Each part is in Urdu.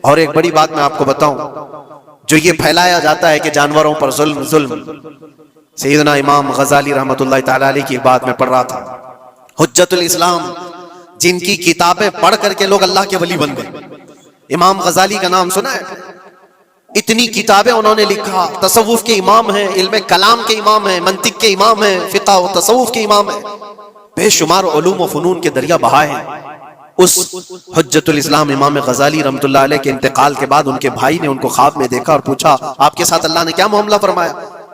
اور ایک بڑی بات میں آپ کو بتاؤں، جو یہ پھیلایا جاتا ہے کہ جانوروں پر ظلم سیدنا امام غزالی رحمت اللہ تعالی علیہ کی بات میں پڑھ رہا تھا، حجت الاسلام، جن کی کتابیں پڑھ کر کے لوگ اللہ کے ولی بن گئے۔ امام غزالی کا نام سنا ہے؟ اتنی کتابیں انہوں نے لکھا، تصوف کے امام ہیں، علم کلام کے امام ہیں، منطق کے امام ہیں، فقہ و تصوف کے امام ہیں، بے شمار علوم و فنون کے دریا بہائے ہیں۔ اس حجت الاسلام امام غزالی رحمت اللہ علیہ کے انتقال کے بعد ان کے بھائی نے ان کو خواب میں دیکھا اور پوچھا آپ کے ساتھ اللہ نے کیا معاملہ فرمایا؟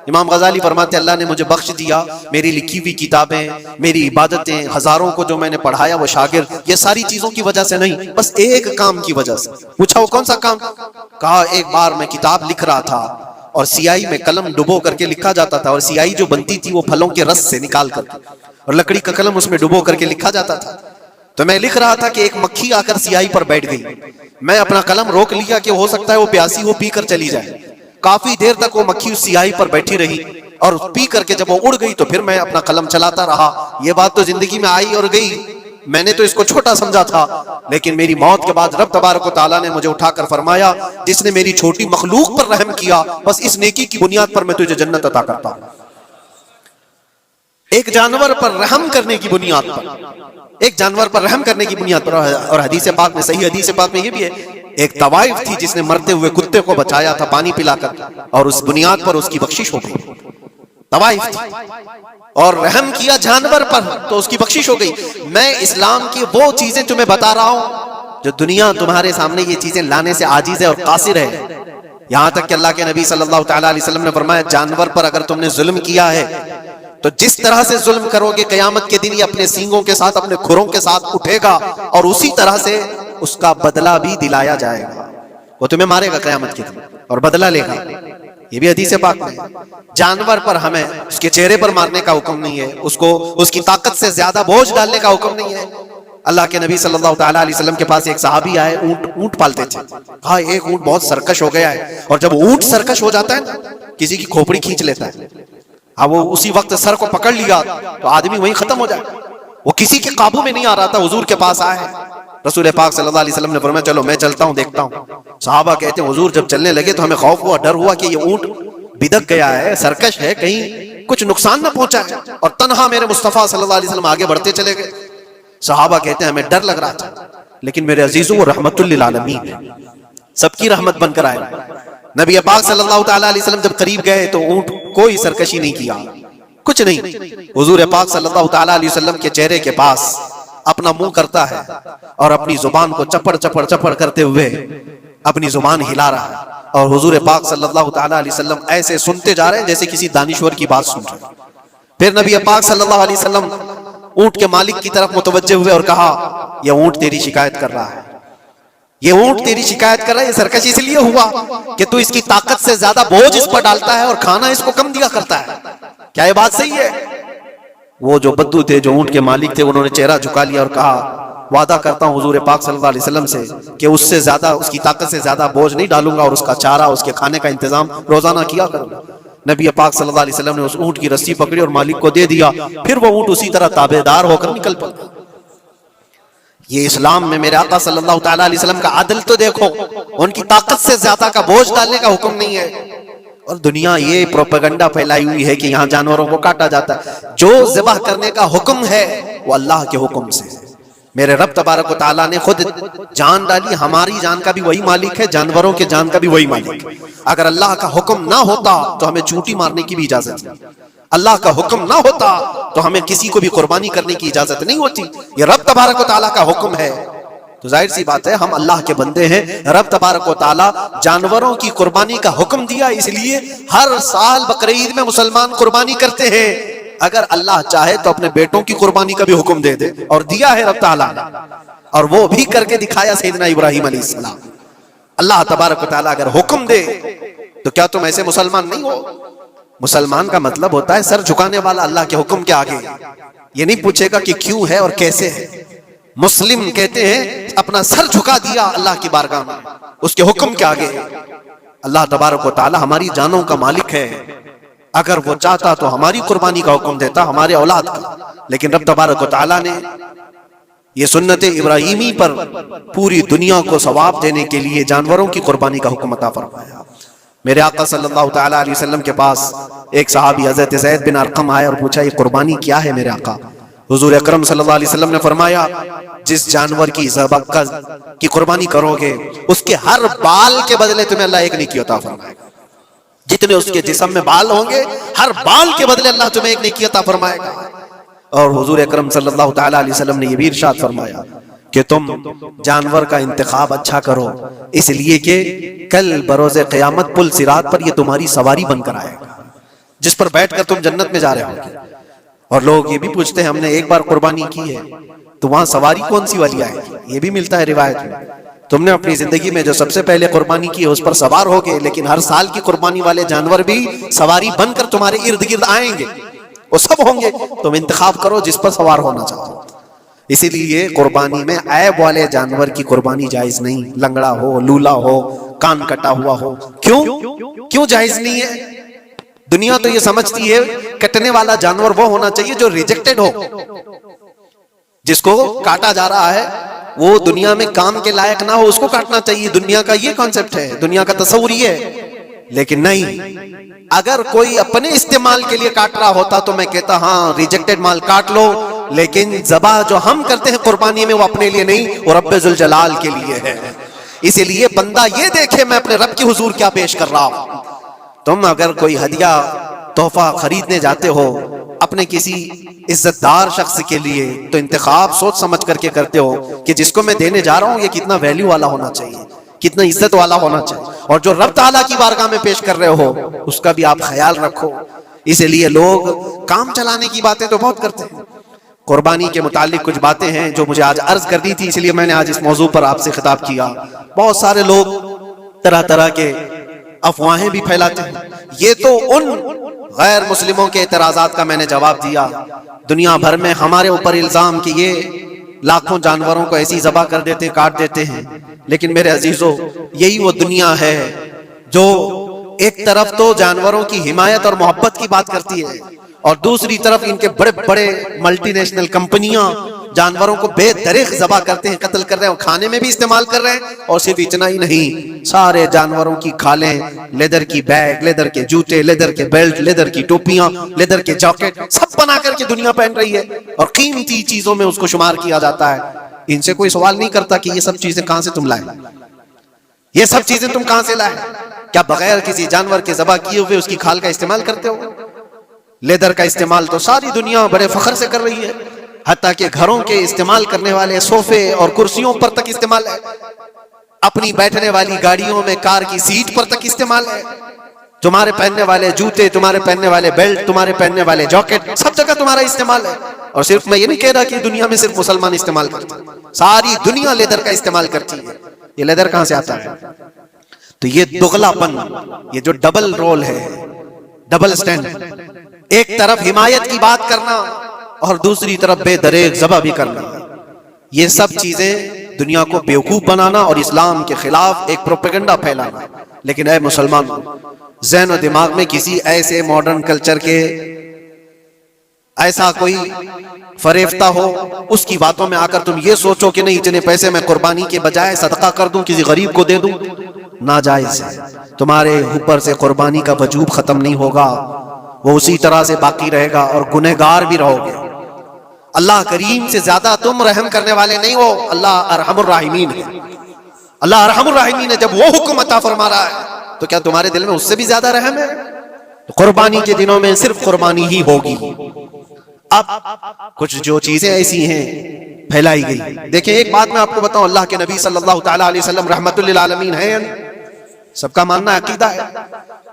امام غزالی فرماتے اللہ نے مجھے بخش دیا، میری لکھی ہوئی کتابیں، میری عبادتیں، ہزاروں کو جو میں نے پڑھایا وہ شاگرد، یہ ساری چیزوں کی وجہ سے نہیں، بس ایک کام کی وجہ سے۔ پوچھا وہ کون سا کام؟ کہا ایک بار میں کتاب لکھ رہا تھا اور سیاہی میں قلم ڈبو کر کے لکھا جاتا تھا، اور سیاہی جو بنتی تھی وہ پھلوں کے رس سے نکال کر کے، اور لکڑی کا قلم اس میں ڈبو کر کے لکھا جاتا تھا۔ تو میں لکھ رہا تھا کہ ایک مکھی آ کر سیاہی پر بیٹھ گئی، میں اپنا قلم روک لیا کہ ہو سکتا ہے وہ پیاسی ہو، پی کر چلی جائے۔ کافی دیر تک وہ مکھی اس سیاہی پر بیٹھی رہی اور پی کر کے جب وہ اڑ گئی تو پھر میں اپنا قلم چلاتا رہا۔ یہ بات تو زندگی میں آئی اور گئی، میں نے تو اس کو چھوٹا سمجھا تھا، لیکن میری موت کے بعد رب تبارک و تعالیٰ نے مجھے اٹھا کر فرمایا جس نے میری چھوٹی مخلوق پر رحم کیا، بس اس نیکی کی بنیاد پر میں تجھے جنت عطا کرتا ہوں۔ ایک جانور پر رحم کرنے کی بنیاد پر، ایک جانور پر رحم کرنے کی بنیاد پر، اور حدیث پاک میں، صحیح حدیث پاک میں یہ بھی ہے، ایک طوائف تھی جس نے مرتے ہوئے کتے کو بچایا تھا پانی پلا کر، اور اس بنیاد پر اس کی بخشش ہو گئی۔ طوائف تھی اور رحم کیا جانور پر تو اس کی بخشش ہو گئی۔ میں اسلام کی وہ چیزیں تمہیں بتا رہا ہوں جو دنیا تمہارے سامنے یہ چیزیں لانے سے عاجز ہے اور قاصر ہے، یہاں تک کہ اللہ کے نبی صلی اللہ تعالیٰ علیہ وسلم نے فرمایا جانور پر اگر تم نے ظلم کیا ہے تو جس طرح سے ظلم کرو گے قیامت کے دن یہ اپنے سینگوں کے ساتھ، اپنے کھروں کے ساتھ اٹھے گا اور اسی طرح سے اس کا بدلہ بھی دلایا جائے گا، وہ تمہیں مارے گا قیامت کے دن اور بدلہ لے گا۔ یہ بھی حدیث پاک میں۔ جانور پر ہمیں اس کے چہرے پر مارنے کا حکم نہیں ہے، اس کو اس کی طاقت سے زیادہ بوجھ ڈالنے کا حکم نہیں ہے۔ اللہ کے نبی صلی اللہ تعالیٰ علیہ وسلم کے پاس ایک صحابی آئے، اونٹ پالتے تھے، کہا ایک اونٹ بہت سرکش ہو گیا ہے، اور جب اونٹ سرکش ہو جاتا ہے نا کسی کی کھوپڑی کھینچ لیتا ہے، اب وہ اسی وقت سر کو پکڑ لیا تو آدمی وہیں ختم ہو جائے، وہ کسی کے قابو میں نہیں آ رہا تھا، حضور کے پاس آئے، رسول پاک صلی اللہ علیہ وسلم نے فرمایا چلو میں چلتا ہوں دیکھتا ہوں۔ صحابہ کہتے ہیں حضور جب چلنے لگے تو ہمیں خوف ہوا، ڈر ہوا کہ یہ اونٹ بدک گیا ہے، سرکش ہے، کہیں کچھ نقصان نہ پہنچا ہے، اور تنہا میرے مصطفیٰ صلی اللہ علیہ وسلم آگے بڑھتے چلے گئے۔ صحابہ کہتے ہیں ہمیں ڈر لگ رہا تھا، لیکن میرے عزیزوں وہ رحمت للعالمین ہے، سب کی رحمت بن کر آئے۔ نبی پاک صلی اللہ تعالیٰ علیہ وسلم جب قریب گئے تو اونٹ کوئی سرکشی نہیں کیا، کچھ نہیں۔ حضور پاک صلی اللہ تعالیٰ علیہ وسلم کے چہرے کے پاس اپنا منہ کرتا ہے اور اپنی زبان کو چپڑ چپڑ چپڑ کرتے ہوئے اپنی زبان ہلا رہا ہے، اور حضور پاک صلی اللہ تعالیٰ علیہ وسلم ایسے سنتے جا رہے ہیں جیسے کسی دانشور کی بات سن رہے ہیں۔ پھر نبی پاک صلی اللہ علیہ وسلم اونٹ کے مالک کی طرف متوجہ ہوئے اور کہا یہ اونٹ تیری شکایت کر رہا ہے، یہ اونٹ تیری شکایت کر رہا ہے، یہ سرکش اس لیے ہوا کہ تو اس کی طاقت سے زیادہ بوجھ اس پر ڈالتا ہے اور کھانا اس کو کم دیا کرتا ہے۔ کیا یہ بات صحیح ہے؟ وہ جو بدو تھے، جو اونٹ کے مالک تھے، انہوں نے چہرہ جھکا لیا اور کہا وعدہ کرتا ہوں حضور پاک صلی اللہ علیہ وسلم سے کہ اس سے زیادہ، اس کی طاقت سے زیادہ بوجھ نہیں ڈالوں گا، اور اس کا چارہ، اس کے کھانے کا انتظام روزانہ کیا کروں گا۔ نبی پاک صلی اللہ علیہ وسلم نے اس اونٹ کی رسی پکڑی اور مالک کو دے دیا، پھر وہ اونٹ اسی طرح تابعدار ہو کر نکل پڑا۔ یہ اسلام میں میرے آقا صلی اللہ تعالیٰ علیہ وسلم کا عدل تو دیکھو، ان کی طاقت سے زیادہ کا بوجھ ڈالنے کا حکم نہیں ہے۔ اور دنیا یہ پروپیگنڈا پھیلائی ہوئی ہے کہ یہاں جانوروں کو کاٹا جاتا ہے، جو ذبح کرنے کا حکم ہے وہ اللہ کے حکم سے ہے۔ میرے رب تبارک و تعالیٰ نے خود جان ڈالی، ہماری جان کا بھی وہی مالک ہے، جانوروں کے جان کا بھی وہی مالک ہے۔ اگر اللہ کا حکم نہ ہوتا تو ہمیں چونٹی مارنے کی بھی اجازت نہیں، اللہ کا حکم نہ ہوتا تو ہمیں کسی کو بھی قربانی کرنے کی اجازت نہیں ہوتی۔ یہ رب تبارک و تعالیٰ کا حکم ہے، تو ظاہر سی بات ہے ہم اللہ کے بندے ہیں۔ رب تبارک و تعالیٰ جانوروں کی قربانی کا حکم دیا، اس لیے ہر سال بقرعید میں مسلمان قربانی کرتے ہیں۔ اگر اللہ چاہے تو اپنے بیٹوں کی قربانی کا بھی حکم دے دے، اور دیا ہے رب تعالیٰ نے، اور وہ بھی کر کے دکھایا سیدنا ابراہیم علیہ السلام۔ اللہ تبارک و تعالیٰ اگر حکم دے تو کیا تم ایسے مسلمان نہیں ہو؟ مسلمان کا مطلب ہوتا ہے سر جھکانے والا اللہ کے حکم کے آگے، یہ نہیں پوچھے گا کہ کیوں ہے اور کیسے ہے۔ مسلم کہتے ہیں اپنا سر جھکا دیا اللہ کی بارگاہ میں، اس کے حکم کے آگے۔ اللہ تبارک و تعالیٰ ہماری جانوں کا مالک ہے، اگر وہ چاہتا تو ہماری قربانی کا حکم دیتا، ہمارے اولاد کا، لیکن رب تبارک و تعالیٰ نے یہ سنت ابراہیمی پر پوری دنیا کو ثواب دینے کے لیے جانوروں کی قربانی کا حکم عطا فرمایا۔ میرے آقا صلی اللہ تعالی علیہ وسلم کے پاس ایک صحابی حضرت زید بن ارقم آئے اور پوچھا یہ قربانی کیا ہے میرے آقا؟ حضور اکرم صلی اللہ علیہ وسلم نے فرمایا جس جانور کی ذبح کی قربانی کرو گے اس کے ہر بال کے بدلے تمہیں اللہ ایک نیکی عطا فرمائے گا۔ جتنے اس کے جسم میں بال ہوں گے ہر بال کے بدلے اللہ تمہیں ایک نیکی عطا فرمائے گا۔ اور حضور اکرم صلی اللہ تعالی علیہ وسلم نے یہ بھی ارشاد فرمایا کہ تم جانور کا انتخاب اچھا کرو، اس لیے کہ کل بروز قیامت پل صراط پر یہ تمہاری سواری بن کر آئے گا جس پر بیٹھ کر تم جنت میں جا رہے ہوگے۔ اور لوگ یہ بھی پوچھتے ہیں ہم نے ایک بار قربانی کی ہے تو وہاں سواری کون سی والی آئے گی؟ یہ بھی ملتا ہے روایت میں، تم نے اپنی زندگی میں جو سب سے پہلے قربانی کی ہے اس پر سوار ہوگے، لیکن ہر سال کی قربانی والے جانور بھی سواری بن کر تمہارے ارد گرد آئیں گے، وہ سب ہوں گے، تم انتخاب کرو جس پر سوار ہونا چاہو۔ اسی لیے قربانی میں عیب والے جانور کی قربانی جائز نہیں، لنگڑا ہو، لولا ہو، کان کٹا ہوا ہو۔ کیوں جائز نہیں ہے؟ دنیا تو یہ سمجھتی ہے کٹنے والا جانور وہ ہونا چاہیے جو ریجیکٹڈ ہو، جس کو کاٹا جا رہا ہے وہ دنیا میں کام کے لائق نہ ہو، اس کو کاٹنا چاہیے۔ دنیا کا یہ کانسیپٹ ہے، دنیا کا تصور یہ ہے، لیکن نہیں، اگر کوئی اپنے استعمال کے لیے کاٹ رہا ہوتا تو میں کہتا ہاں ریجیکٹڈ مال کاٹ لو، لیکن ذبح جو ہم کرتے ہیں قربانی میں وہ اپنے لیے نہیں، وہ رب ذوالجلال کے لیے ہے۔ اسی لیے بندہ یہ دیکھے میں اپنے رب کی حضور کیا پیش کر رہا ہوں۔ تم اگر کوئی ہدیہ تحفہ خریدنے جاتے ہو اپنے کسی عزت دار شخص کے لیے تو انتخاب سوچ سمجھ کر کے کرتے ہو کہ جس کو میں دینے جا رہا ہوں یہ کتنا ویلیو والا ہونا چاہیے، کتنا عزت والا ہونا چاہیے، اور جو رب تعالیٰ کی بارگاہ میں پیش کر رہے ہو اس کا بھی آپ خیال رکھو۔ اسی لیے لوگ کام چلانے کی باتیں تو بہت کرتے ہیں۔ قربانی کے متعلق کچھ باتیں ہیں جو مجھے آج عرض کرنی تھی، اس لیے میں نے آج اس موضوع پر آپ سے خطاب کیا۔ بہت سارے لوگ طرح طرح کے افواہیں بھی پھیلاتے ہیں، یہ تو ان غیر مسلموں کے اعتراضات کا میں نے جواب دیا۔ دنیا بھر میں ہمارے اوپر الزام کہ یہ لاکھوں جانوروں کو ایسی ذبح کر دیتے، کاٹ دیتے ہیں، لیکن میرے عزیزو یہی وہ دنیا ہے جو ایک طرف تو جانوروں کی حمایت اور محبت کی بات کرتی ہے اور دوسری طرف ان کے بڑے بڑے ملٹی نیشنل کمپنیاں جانوروں کو بے دریغ ذبح کرتے ہیں، قتل کر رہے ہیں، کھانے میں بھی استعمال کر رہے ہیں۔ اور صرف اتنا ہی نہیں، سارے جانوروں کی کھالیں، لیدر کی بیگ، لیدر کے جوتے، لیدر کے بیلٹ، لیدر کی ٹوپیاں، لیدر کے جاکٹ سب بنا کر کے دنیا پہن رہی ہے اور قیمتی چیزوں میں اس کو شمار کیا جاتا ہے۔ ان سے کوئی سوال نہیں کرتا کہ یہ سب چیزیں کہاں سے تم لائے، یہ سب چیزیں تم کہاں سے لائے؟ کیا بغیر کسی جانور کے ذبح کیے ہوئے اس کی کھال کا استعمال کرتے ہو؟ لیدر کا استعمال تو ساری دنیا بڑے فخر سے کر رہی ہے، حتیٰ کہ گھروں کے استعمال کرنے والے صوفے اور کرسیوں پر تک استعمال ہے، اپنی بیٹھنے والی گاڑیوں میں کار کی سیٹ پر تک استعمال ہے۔ تمہارے پہننے والے جوتے، تمہارے پہننے والے بیلٹ، تمہارے پہننے والے جاکٹ سب جگہ تمہارا استعمال ہے۔ اور صرف میں یہ نہیں کہہ رہا کہ دنیا میں صرف مسلمان استعمال کرتے ہیں، ساری دنیا لیدر کا استعمال کرتی ہے۔ یہ لیدر کہاں سے آتا ہے؟ تو یہ دغلا پن، یہ جو ڈبل رول ہے، ڈبل سٹینڈ، ایک طرف حمایت کی بات کرنا اور دوسری طرف بے دریغ ذبح بھی کرنا، یہ سب چیزیں دنیا کو بیوقوف بنانا اور اسلام کے خلاف ایک پروپیگنڈا پھیلانا۔ لیکن اے مسلمان، ذہن و دماغ میں کسی ایسے ماڈرن کلچر کے ایسا کوئی فریفتہ ہو، اس کی باتوں میں آ کر تم یہ سوچو کہ نہیں اتنے پیسے میں قربانی کے بجائے صدقہ کر دوں، کسی غریب کو دے دوں، ناجائز ہے۔ تمہارے اوپر سے قربانی کا وجوب ختم نہیں ہوگا، وہ اسی طرح سے باقی رہے گا اور گنہگار بھی رہو گے۔ اللہ کریم سے زیادہ تم رحم کرنے والے نہیں ہو، اللہ ارحم الراحمین ہے۔ اللہ ارحم الراحمین ہے، جب وہ حکم عطا فرما رہا ہے تو کیا تمہارے دل میں اس سے بھی زیادہ رحم ہے؟ قربانی کے دنوں میں صرف قربانی ہی ہوگی۔ اب کچھ جو چیزیں ایسی ہیں پھیلائی گئی، دیکھیں ایک بات میں آپ کو بتاؤں، اللہ کے نبی صلی اللہ تعالی علیہ وسلم رحمت للعالمین ہے، سب کا ماننا عقیدہ ہے،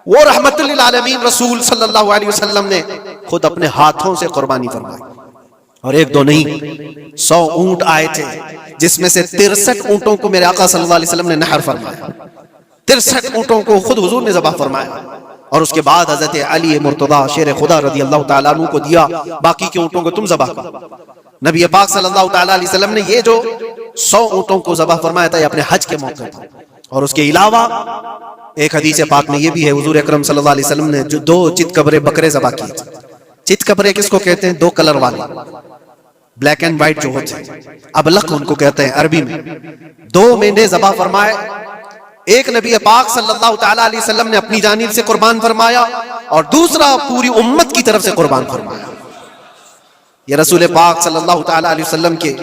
وہ رحمت للعالمین رسول صلی اللہ علیہ وسلم نے خود اپنے ہاتھوں سے قربانی فرمائی، اور ایک دو نہیں، 100 اونٹ آئے تھے جس میں سے 63 اونٹوں کو میرے آقا صلی اللہ علیہ وسلم نے نحر فرمایا، 63 اونٹوں کو خود حضور نے ذبح فرمایا، اور اس کے بعد حضرت علی مرتضی شیر خدا رضی اللہ تعالیٰ عنہ کو دیا، باقی کے اونٹوں کو تم ذبح کرو۔ نبی پاک صلی اللہ تعالیٰ علیہ وسلم نے یہ جو 100 اونٹوں کو ذبح فرمایا تھا یہ اپنے حج کے موقع پر، اور اس کے علاوہ ایک حدیث پاک میں یہ بھی ہے، حضور اکرم صلی اللہ علیہ وسلم نے جو 2 چت کبرے بکرے ذبح کیے تھے۔ چت کبرے کس کو کہتے ہیں؟ 2 کلر والے، بلیک اینڈ وائٹ جو ہوتے ہیں، ابلق ان کو کہتے ہیں عربی میں، 2 مینڈے ذبح فرمائے، ایک نبی پاک صلی اللہ تعالی علیہ وسلم نے اپنی جانب سے قربان فرمایا اور دوسرا پوری امت کی طرف سے قربان فرمایا. یہ رسول پاک صلی اللہ تعالی علیہ وسلم کے،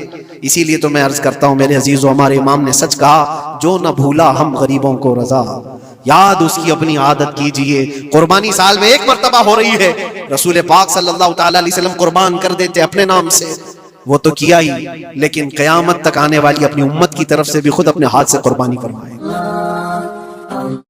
اسی لیے تو میں عرض کرتا ہوں میرے عزیزو، ہمارے امام نے سچ کہا، جو نہ بھولا ہم غریبوں کو رضا، یاد اس کی اپنی عادت کیجئے. قربانی سال میں ایک مرتبہ ہو رہی ہے، رسول پاک صلی اللہ تعالی علیہ وسلم قربان کر دیتے اپنے نام سے، وہ تو کیا ہی، لیکن قیامت تک آنے والی اپنی امت کی طرف سے بھی خود اپنے ہاتھ سے قربانی فرمائے.